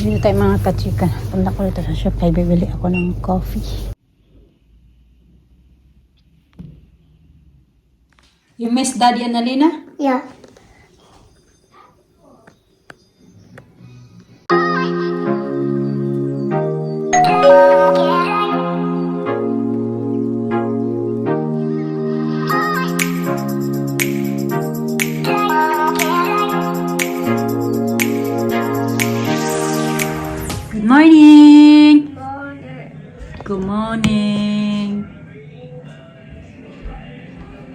Dito tayo mga kachika. Punta ko dito sa shop. Ay bibili ako ng coffee. You miss Daddy Annalena? Yeah. Good morning! Good morning!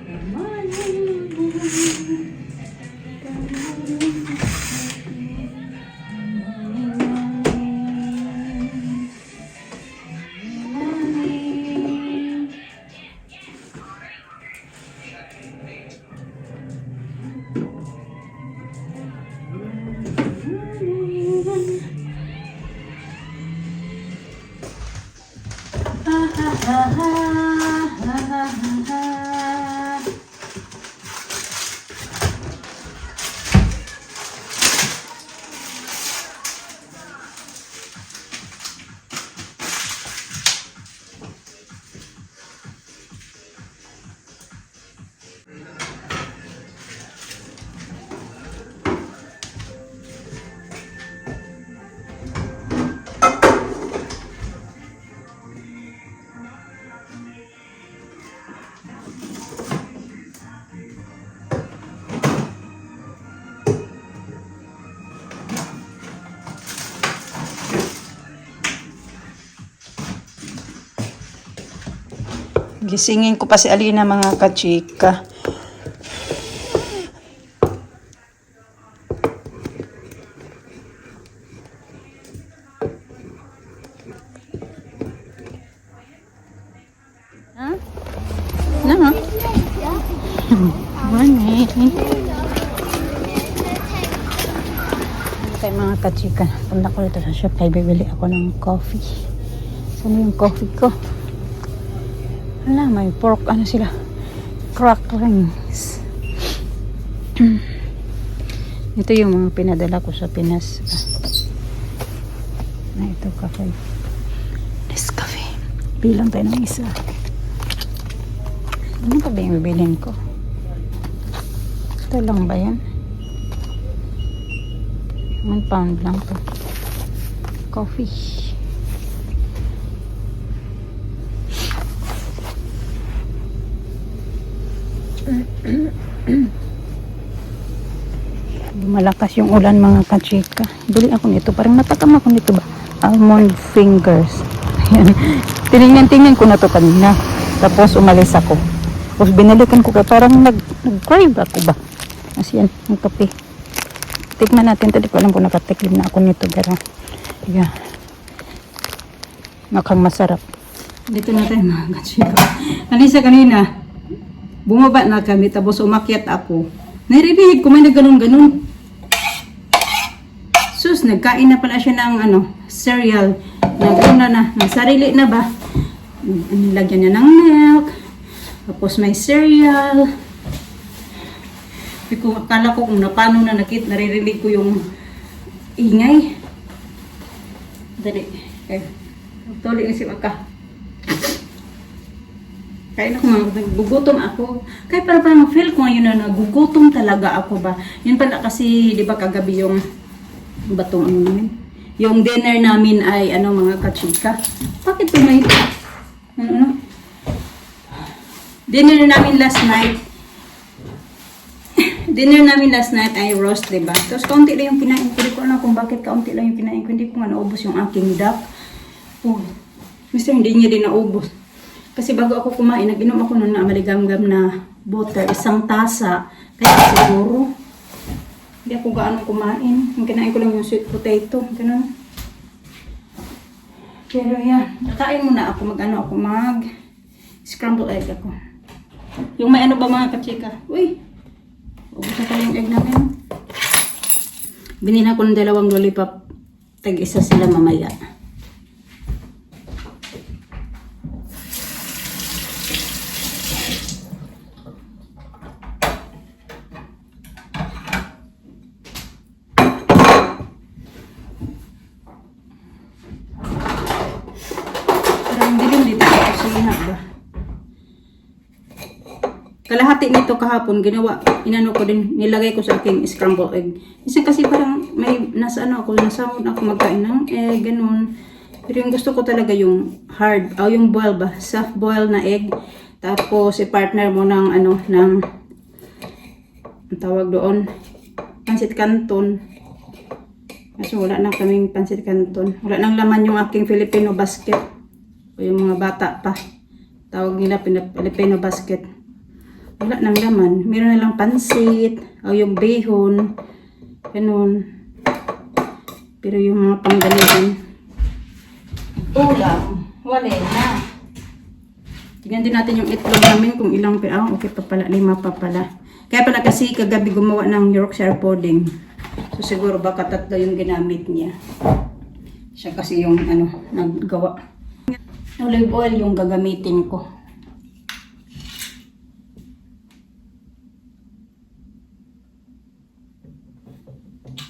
Good morning! Gisingin ko pa si Alina mga kachika. Huh? No. Morning. Tayo mga kachika. Punta ko dito sa shop. Ay bibili ako ng coffee. Saan yung coffee ko? Wala, may pork, ano sila? Cracklings. Ito yung mga pinadala ko sa Pinas. Na ito, cafe. Nescafe. Bilang tayo ng isa. Ano pa ba yung bibilin ko? Ito lang ba yan? £1 lang to. Coffee. Malakas yung ulan mga kachika. Bili ako nito. Parang natakam ako nito ba? Almond fingers. Ayan. Tinignan ko na to kanina. Tapos umalis ako. Tapos binalikan ko parang nag-crave ako ba? As yan, ang kape. Tikman natin. Tadi ko alam kung nakatikim na ako nito. Pero, yeah. Mukhang masarap. Dito na tayo mga kachika. Alisa kanina. Bumaba na kami, tapos umakyat ako. Naririnig ko may nagganon-ganon. Sus, nagkain na pala siya ng cereal. Naguna na, ng sarili na ba? Nilagyan niya ng milk. Tapos may cereal. Akala ko kung napano na naririnig ko yung ingay. Dali. Okay. Tuloy na si Maka. Kaya nagugutom ako. Kaya parang feel ko ngayon na nagugutom talaga ako ba. Yun pala kasi, di ba kagabi yung batong namin? Yung dinner namin ay mga kachika. Bakit ito may dinner namin last night. Dinner namin last night ay roast, di ba? Tapos kaunti lang yung kinain ko. Hindi ko alam kung bakit kaunti lang yung kinain ko. Hindi ko nga naubos yung aking duck. Oh, mister, hindi niya din naubos. Kasi bago ako kumain, nag-inom ako nun na maligamgam na butter, 1 tasa. Kaya siguro, hindi ako gaano kumain. Yung kinain ko lang yung sweet potato. Ganun. Pero yan, nakain muna ako. Scrambled egg ako. Yung may ba mga kachika? Uy! Ubus na pala yung egg namin. Binila ko ng 2 lollipop. Tag-isa sila mamaya. diha ba? Kalahati nito kahapon, ginawa, inano ko din, nilagay ko sa aking scrambled egg. Minsan kasi parang may nasa ano ako, nasamod ako magkain ng egg, ganun. Pero yung gusto ko talaga yung hard, o yung boil ba, soft boil na egg. Tapos i-partner mo ng ano, ng, ang tawag doon, pansit canton. Kasi wala na kaming pansit canton. Wala nang laman yung aking Filipino basket. O yung mga bata pa. Tawag nila Filipino basket. Wala nang laman. Meron na lang pansit. O yung bihon. Ganun. Pero yung mga pangganihan. Ulam. Wala na. Tingnan din natin yung itlog namin kung ilang pa. Okay pa pala. 5 pa pala. Kaya pala kasi kagabi gumawa ng Yorkshire pudding. So siguro baka 3 yung ginamit niya. Siya kasi yung ano, naggawa. Olive oil yung gagamitin ko.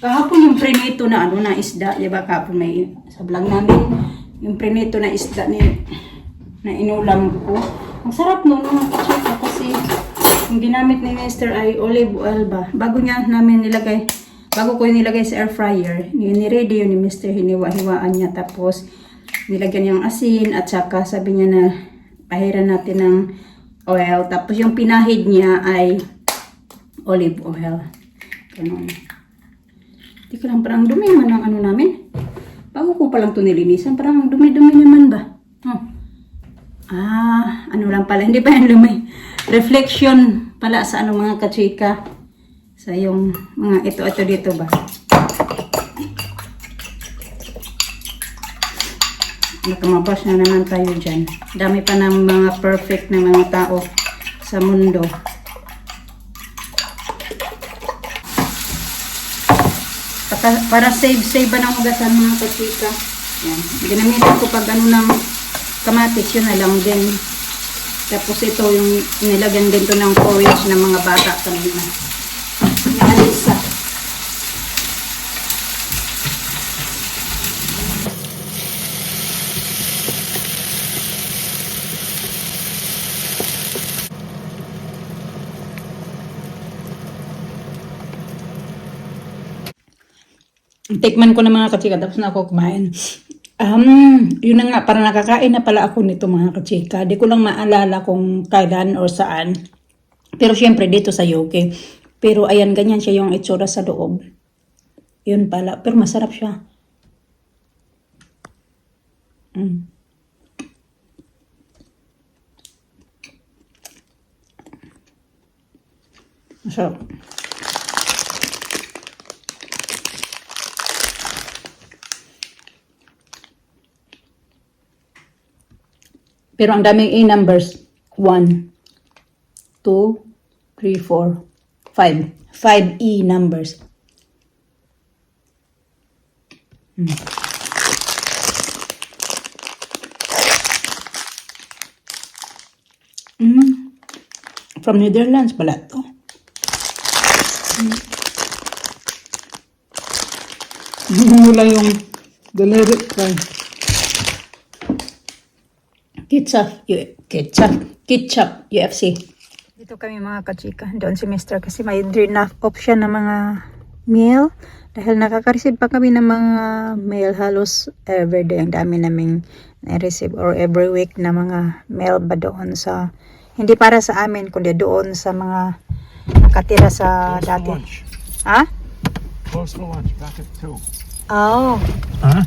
Kahapon yung prinito na ano na isda, 'di ba? Kahapon may sa vlog namin yung prinito na isda na inulam ko. Ang sarap no mga kachika kasi yung ginamit ni Mr. ay olive oil ba. Bago ko nilagay sa air fryer, ni-ready yun ni Mr. Hiniwa-hiwaan niya tapos nilagyan yung asin at saka sabi niya na pahiran natin ng oil. Tapos yung pinahid niya ay olive oil. Ganun. Hindi ko lang, parang dumi man ang ano namin. Bago ko palang ito nilinisan, parang dumi-dumi naman ba? Ano lang pala, hindi pa yan lumi. Reflection pala sa ano mga kachika. Sa yung mga ito dito ba? Nakamabas na naman tayo dyan. Dami pa ng mga perfect na mga tao sa mundo. Para save ba ng hugasan mga kachika. Yan. Ginamitan ko pag ano ng kamatis, yun na lang din. Tapos ito yung nilagyan din to ng porridge ng mga bata kanina. Alisa. Tikman ko na mga kachika, tapos na ako kumain. Yun na nga, parang nakakain na pala ako nito mga kachika. Di ko lang maalala kung kailan or saan. Pero syempre dito sa UK. Pero ayan, ganyan siya yung itsura sa loob. Yun pala. Pero masarap siya. Masarap. Pero ang daming A numbers. 1, 2, 3, 4, 5. 5 E numbers. From Netherlands pala to. Mula yung delivery card. Ketchup, UFC. Dito kami mga kachika. Doon si Mr. kasi may enough option na mga meal. Dahil nakaka-receive pa kami ng mga mail halos everyday. Ang dami naming na-receive or every week na mga mail ba doon sa, hindi para sa amin, kundi doon sa mga nakatira sa dati. Ha? Close for lunch, back at 2. Oh. Huh?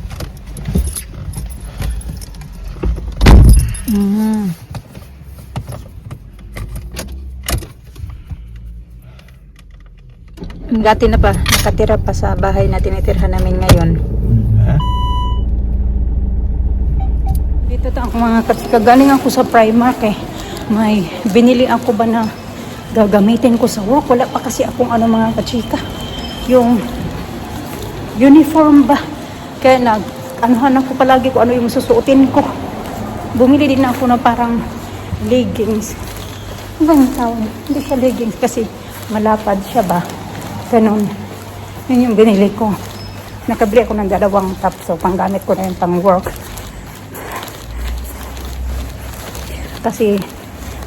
Dati na pa, nakatira pa sa bahay na tinitirhan namin ngayon. Dito ta ako mga kachika. Galing ako sa Primark eh. May binili ako ba na gagamitin ko sa work. Wala pa kasi akong ano mga kachika. Yung uniform ba. Kaya anuhan ako palagi ko ano yung susuotin ko. Bumili din ako na parang leggings. Ano bang tawag? Hindi siya leggings kasi malapad siya ba. Ganun. Yun yung binili ko. Nakabili ako ng 2 top. So panggamit ko na yung pang work. kasi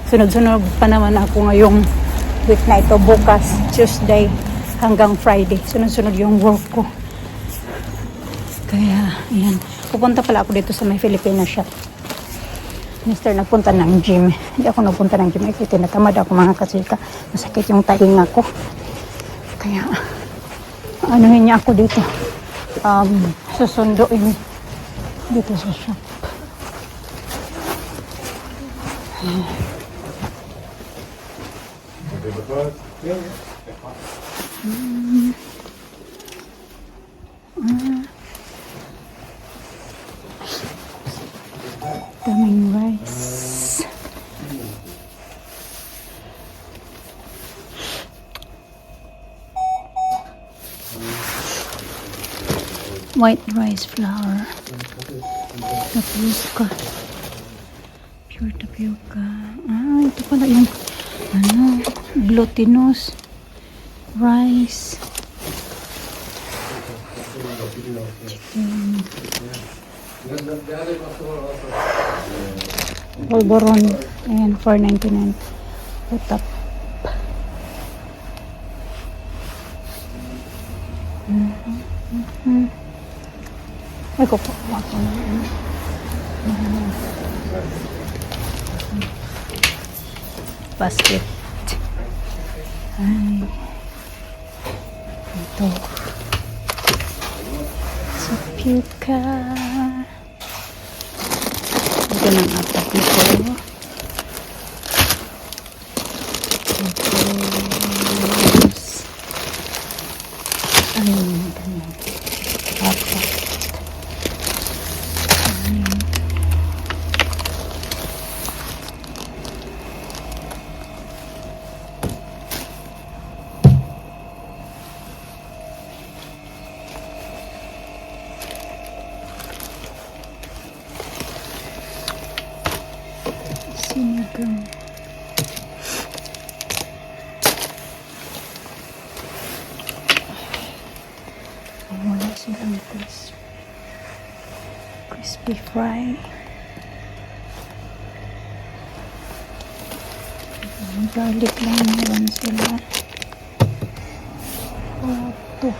sunod-sunod pa naman ako ngayong week na ito, bukas Tuesday hanggang Friday, sunod-sunod yung work ko. Kaya ayan, pupunta pala ako dito sa may Filipina shop. Mister nagpunta ng gym, hindi ako nagpunta ng gym, kasi tinatamad ako mga kasika, masakit yung tainga ko. Kaya anuhin niya ako dito, susunduin dito sa shop. Daming rice. White rice flour. Tapioca. Pure tapioca. Ah, ito pala yung glutinous rice. Chicken. Polvoron. Ayan, $4.99. Utap. Ay, kukuha ko na. Basket. Ay. Ito. Tapioca. Ito ng apat nito. Tapos, ayun, ganyan. Apat. Ayun. Sinigang. Wala silang crispy fry. Garlic lang naman sila. Ito.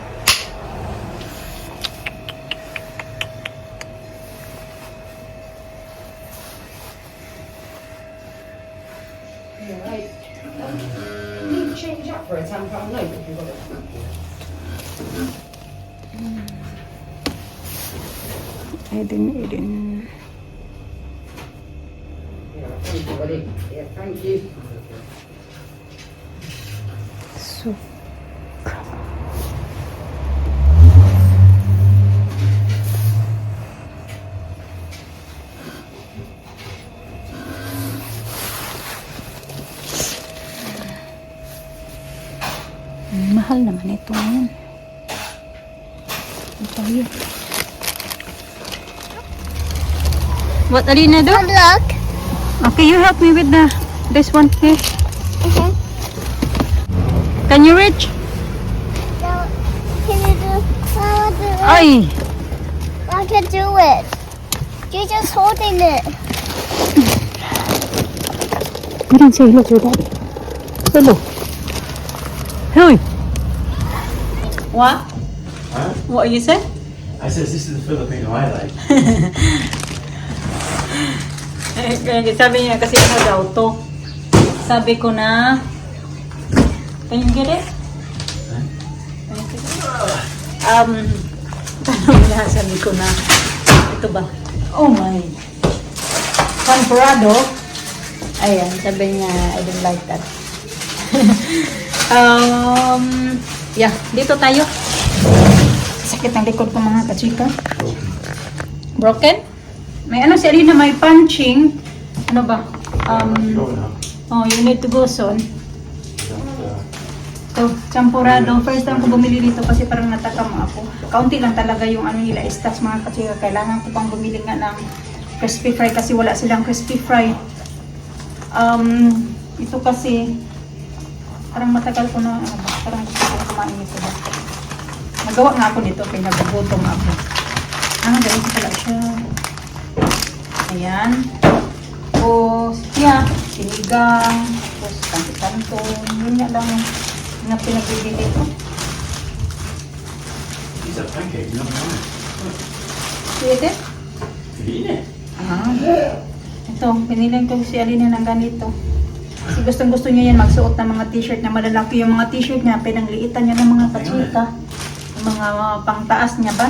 Right. You change up for a £10 note if you've got it. I didn't eat it. Yeah, thank you, buddy. Yeah, thank you. Soup. Mahal naman ito ngayon. Ito yun. What, Alina, do? Look. Okay, you help me with this one here. Okay. Can you reach? Now, can you do? I want to. Ay! I can do it. You're just holding it. You didn't say hello to your daddy. Hello. Hey! What? Huh? What you say? I says this is the Filipino I like. Sabi niya kasi ano daw to. Sabi ko na, can you get it? Tanong niya, sabi ko na, ito ba? Oh my. Panporado. Ayan, sabi niya, I don't like that. Yeah, dito tayo. Sakit ng likod ko mga kachika. Broken? May ano si Alina, may punching. Ano ba? Go now. Oh, you need to go soon. So, champurado. First time ko bumili dito kasi parang natakam ako. Kaunti lang talaga yung ano nila, stats mga kachika. Kailangan ko pang bumili nga ng crispy fry kasi wala silang crispy fry. Ito kasi parang matagal ko na, parang gusto ko kumain ito ba. Nagawa nga ako dito, kaya nagugutom ako. Ganito pala siya. Ayan. Tapos, sinigang. Tapos, kanto-kantong. Yun nga lang yung pinagbibili ko. It's a pancake, not mine. Pwede? Eat it. Ito, pinilan ko si Alina ng ganito. Kasi gustong-gusto niya yan magsuot ng mga t-shirt na malalaki. Yung mga t-shirt niya, pinangliitan niya ng mga kachika. Yung mga pangtaas niya ba?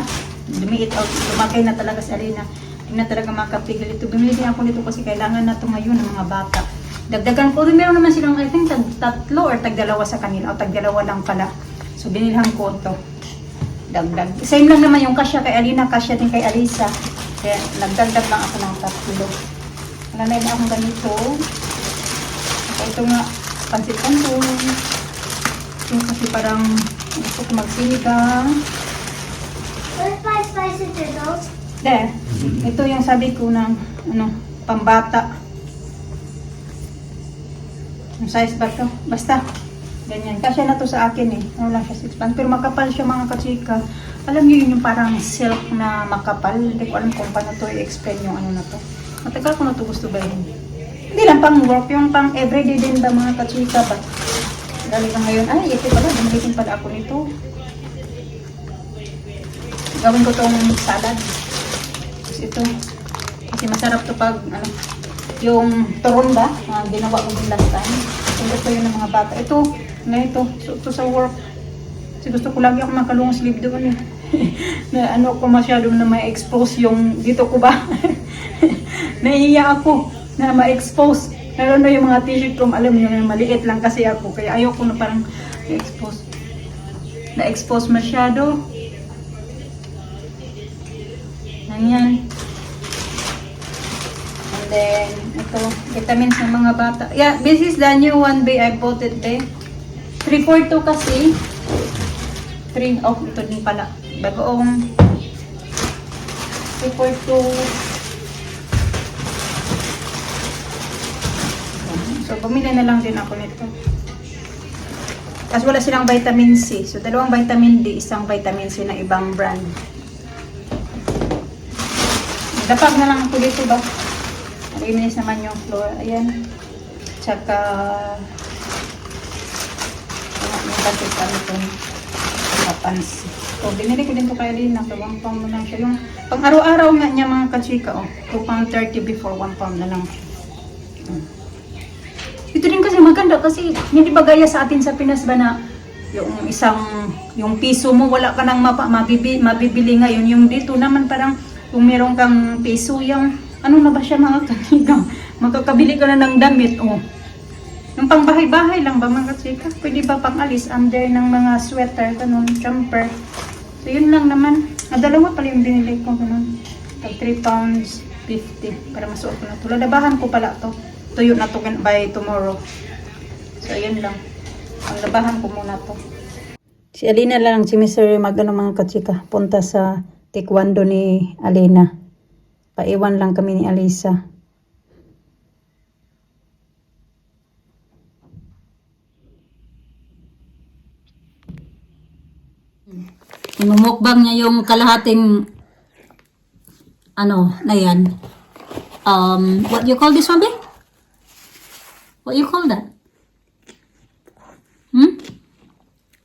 Lumiit o lumaki na talaga si Alina. Hindi na talaga makapigil ito. Bumili din ako nito kasi kailangan na ito ngayon ng mga bata. Dagdagan ko. Meron naman silang, I think, tatlo or tagdalawa sa kanila. O tagdalawa lang pala. So, binilhan ko ito. Dagdag. Same lang naman yung kasya kay Alina, kasya din kay Alisa. Kaya nagdagdag lang ako ng tatlo. Nanay na akong ganito. Ito nga, pansit-kantong. Ito kasi parang gusto ko magsinigang. Where's my spicy noodles? There. Ito yung sabi ko ng pambata. Yung size ba to? Basta. Ganyan. Kasi na to sa akin eh. Ano lang siya 6 pounds. Pero makapal siya mga kachika. Alam niyo yun yung parang silk na makapal. Hindi ko alam kung paano to i-explain yung ano na to. Matagal ko na to gusto ba yun. Hindi lang pang work. Yung pang everyday din ba mga kachika ba? Dali ka ngayon. Ay, ito pala. Bumilitin pala ako nito. Gawin ko tong salad. Tapos ito. Kasi masarap to pag yung turon ba? Ginawa ko din last time. Yung gusto yun ng mga bata. Ito. Na ito. So, ito sa work. Kasi gusto ko lagi ako makalong sleeve doon eh. Na ko masyado na ma-expose yung dito ko ba? Nahihiya ako na ma-expose. Lalo na yung mga t-shirt ko, alam niyo na maliit lang kasi ako. Kaya ayoko na parang na-expose. Na-expose masyado. Ayan. And then, ito, vitamins ng mga bata. Yeah, this is the new one, babe. I bought it, babe. 342 kasi. 3, oh, ito din pala. Bagoong 342. So, bumili na lang din ako nito. Tapos wala silang vitamin C. So, 2 vitamin D, 1 vitamin C na ibang brand. Dapag na lang ako dito ba? Nalinis naman yung floor. Ayan. Tsaka yung batik ano itong kapans. So, binili ko din ito kay Lina. So, 1 pound na lang siya. Yung pang araw-araw nga niya mga kachika. 2.30 before 1 pound na lang siya. Ito din kasi maganda kasi hindi ba gaya sa atin sa Pinas ba na yung piso mo wala ka nang mabibili ngayon. Yung dito naman parang kung meron kang piso, yung ano na ba siya mga kanigang, makakabili ka na ng damit, yung pang bahay-bahay lang ba mga kachika, pwede ba pang alis, under ng mga sweater, ganun, jumper. So yun lang naman, dalawa pala yung binili ko, ganun, tag 3 pounds 50, para masuot ko na ito. Ladabahan ko pala to, tuyo na to by tomorrow. So yun lang, ang labahan ko muna to. Si Alina lang, si Mr. Magano mga kachika, punta sa taekwondo ni Alina. Paiwan lang kami ni Alisa. Mumukbang niya yung kalahating na yan. What you call this one, babe? What you call that?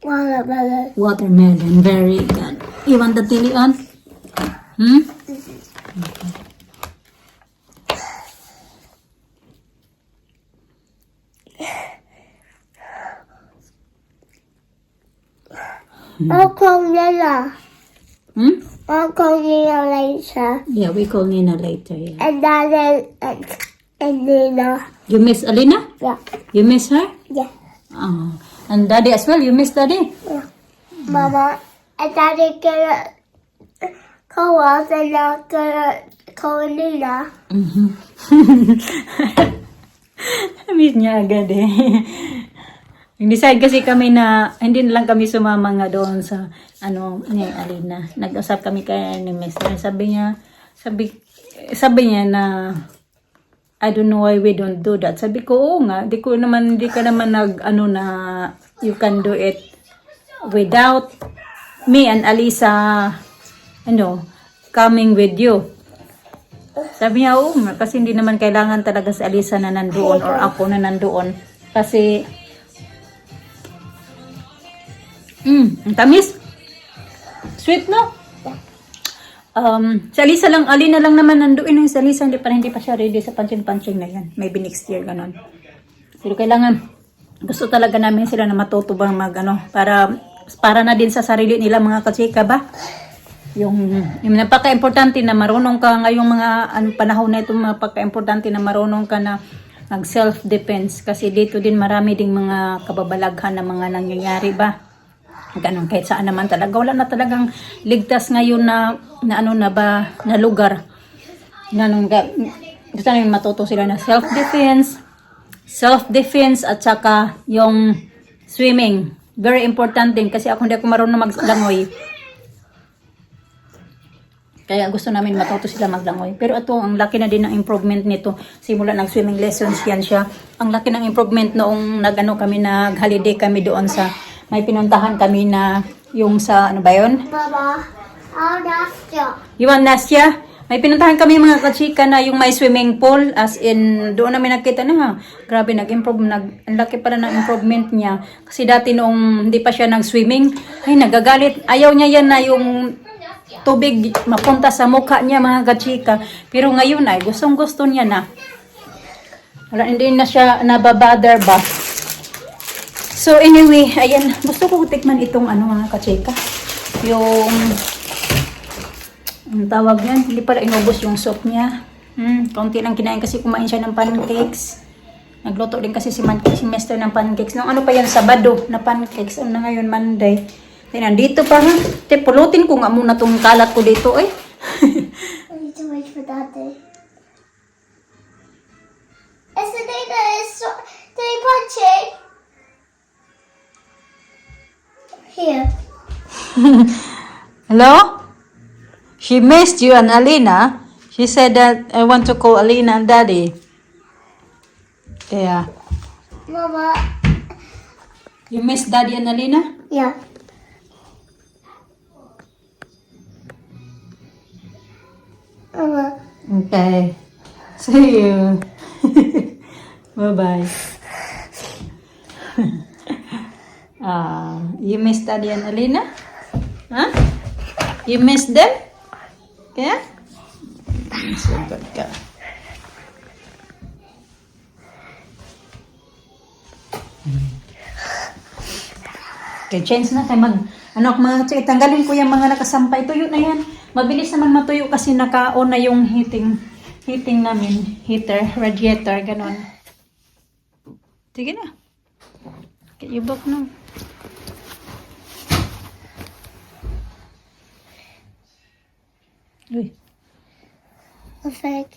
Watermelon. Watermelon. Very good. You want the chili on? I'll call Nina. I'll call Nina later. Yeah, we call Nina later. Yeah. And Daddy and Nina. You miss Alina? Yeah. You miss her? Yeah. Oh. And Daddy as well. You miss Daddy? Yeah. Mama and Daddy gonna call us and I'm gonna call Nina. Miss niya agad eh. Decide kasi kami na hindi na lang kami sumama nga doon sa ni Alina. Nag-usap kami kay ni Mr. Sabi niya na I don't know why we don't do that. Sabi ko, oo nga, di ka naman na you can do it without me and Alisa coming with you. Sabi niya, oo nga, kasi hindi naman kailangan talaga si Alisa na nandoon or ako na nandoon. Kasi, ang tamis. Sweet, no? Si Alisa lang, Alina lang naman nandoon. Si Alisa, hindi pa siya ready sa punching-punching na yan. Maybe next year, ganon. Pero kailangan, gusto talaga namin sila na matutubang para na din sa sarili nila mga kachika ba? Yung napaka-importante na marunong ka ngayong mga panahon na ito, napaka-importante na marunong ka na mag self-defense kasi dito din marami ding mga kababalaghan na mga nangyayari ba. Ganun kahit saan naman talaga wala na talagang ligtas ngayon na lugar. Ganun gusto namin matuto sila na self-defense at saka yung swimming. Very important din kasi ako hindi ako marunong maglangoy. Kaya gusto namin matuto sila maglangoy. Pero ito, ang laki na din ng improvement nito. Simula nag-swimming lessons yan siya. Ang laki ng improvement noong nag-holiday kami doon sa, may pinuntahan kami na yung sa, ano ba yun? Mama, how Nastya? You want Nastya? May pinuntahan kami mga kachika na yung may swimming pool. As in, doon namin nakita na grabe, ang laki pala ng improvement niya. Kasi dati noong hindi pa siya nag-swimming, ay nagagalit. Ayaw niya yan na yung tubig mapunta sa mukha niya mga kachika. Pero ngayon ay gustong-gusto niya na. Wala, hindi na siya nababother ba. So anyway, ayan, gusto ko tikman itong mga kachika. Yung ang tawag yan, hindi pala inubos yung soup niya. Kaunti lang kinain kasi kumain siya ng pancakes. Nagluto din kasi si Mr. ng pancakes. Nung ano pa yan, Sabado na pancakes. Ano na ngayon, Monday. Nandito pa ha. Pulutin ko nga muna tong kalat ko dito eh. I need to wait for Daddy. Estelina is doing punching. Here. Hello? She missed you and Alina. She said that I want to call Alina and Daddy. Yeah. Mama. You missed Daddy and Alina? Yeah. Mama. Okay. See you. Bye-bye. You miss Daddy and Alina? Huh? You miss them? Yeah? So good ka. Okay, change na tayo tanggalin ko yung mga nakasampay. Tuyo na yan. Mabilis naman matuyo kasi naka-on na yung heating namin. Heater, radiator, ganon. Sige na. Get your book now. Uy. Perfect.